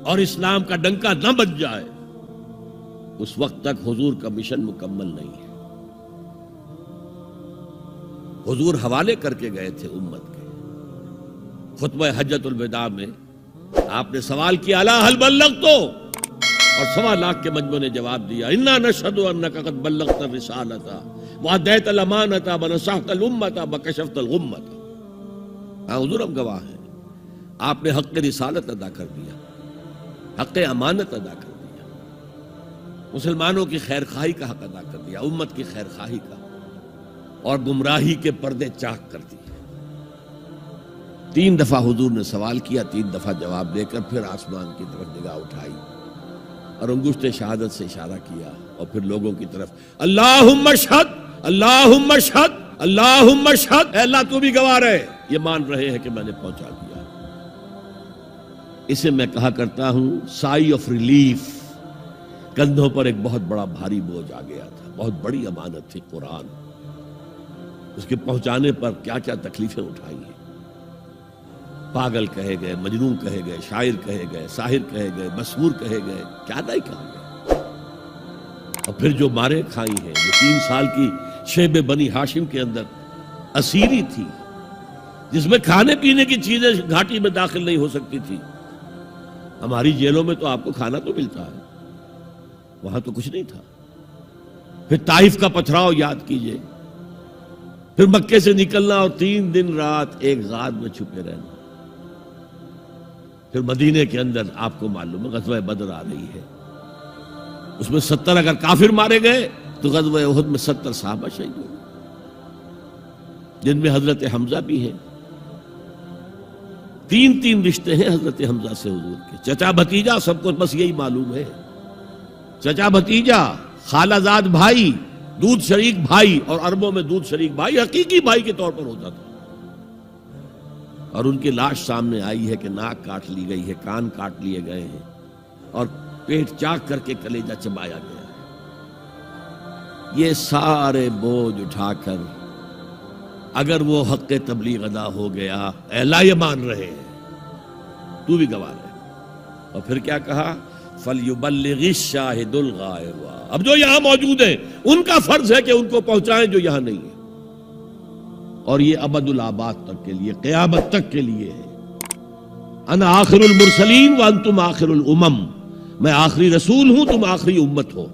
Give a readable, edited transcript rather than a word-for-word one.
اور اسلام کا ڈنکا نہ بج جائے اس وقت تک حضور کا مشن مکمل نہیں ہے۔ حضور حوالے کر کے گئے تھے امت کے۔ خطبہ حجۃ الوداع میں آپ نے سوال کیا الا هل بلغت، اور 1.25 لاکھ کے مجمع نے جواب دیا انا نشهد انك قد بلغت الرسالة واديت الامانة ونصحت الامة وكشفت الغمة۔ ہاں حضور ہم گواہ ہیں، آپ نے حق رسالت ادا کر دیا، حق امانت ادا کر دیا، مسلمانوں کی خیر خواہی کا حق ادا کر دیا، امت کی خیر خواہی کا، اور گمراہی کے پردے چاک کر دیے۔ 3 دفعہ حضور نے سوال کیا، 3 دفعہ جواب دے کر پھر آسمان کی طرف نگاہ اٹھائی اور انگشت شہادت سے اشارہ کیا، اور پھر لوگوں کی طرف اللہم اشہد اللہم اشہد اللہم اشہد، اے اللہ تو بھی گواہ رہے، یہ مان رہے ہیں کہ میں نے پہنچا دیا۔ اسے میں کہا کرتا ہوں سائی آف ریلیف۔ کندھوں پر ایک بہت بڑا بھاری بوجھ آ گیا تھا، بہت بڑی امانت تھی قرآن، اس کے پہنچانے پر کیا کیا تکلیفیں اٹھائی ہیں۔ پاگل کہے گئے، مجنون کہے گئے، شاعر کہے گئے، ساحر کہے گئے، مسحور کہے گئے، کیا نہیں کہا گیا۔ اور پھر جو مارے کھائی ہیں، جو 3 سال کی شیب بنی ہاشم کے اندر اسیری تھی، جس میں کھانے پینے کی چیزیں گھاٹی میں داخل نہیں ہو سکتی تھی۔ ہماری جیلوں میں تو آپ کو کھانا تو ملتا ہے، وہاں تو کچھ نہیں تھا۔ پھر طائف کا پتھراؤ یاد کیجئے، پھر مکے سے نکلنا اور 3 دن رات ایک غار میں چھپے رہنا، پھر مدینے کے اندر آپ کو معلوم ہے غزوہ بدر آ رہی ہے، اس میں 70 اگر کافر مارے گئے تو غزوہ احد میں 70 صحابہ شہید ہوئے، جن میں حضرت حمزہ بھی ہیں۔ 3 رشتے ہیں حضرت حمزہ سے حضور کے، چچا بھتیجا، سب کو بس یہی معلوم ہے، چچا بھتیجا، خالہ زاد بھائی، دودھ شریک بھائی، اور عربوں میں دودھ شریک بھائی حقیقی بھائی کے طور پر ہوتا تھا۔ اور ان کی لاش سامنے آئی ہے کہ ناک کاٹ لی گئی ہے، کان کاٹ لیے گئے ہیں، اور پیٹ چاک کر کے کلیجہ چبایا گیا ہے۔ یہ سارے بوجھ اٹھا کر اگر وہ حق تبلیغ ادا ہو گیا، اے اللہ یہ مان رہے ہیں، تو بھی گواہ رہے۔ اور پھر کیا کہا فَلْيُبَلِّغِ الشَّاهِدُ الْغَائِبَ، اب جو یہاں موجود ہیں ان کا فرض ہے کہ ان کو پہنچائیں جو یہاں نہیں ہیں، اور یہ ابد الآباد تک کے لیے، قیامت تک کے لیے ہے۔ انا آخر المرسلین وانتم آخر الامم، میں آخری رسول ہوں، تم آخری امت ہو۔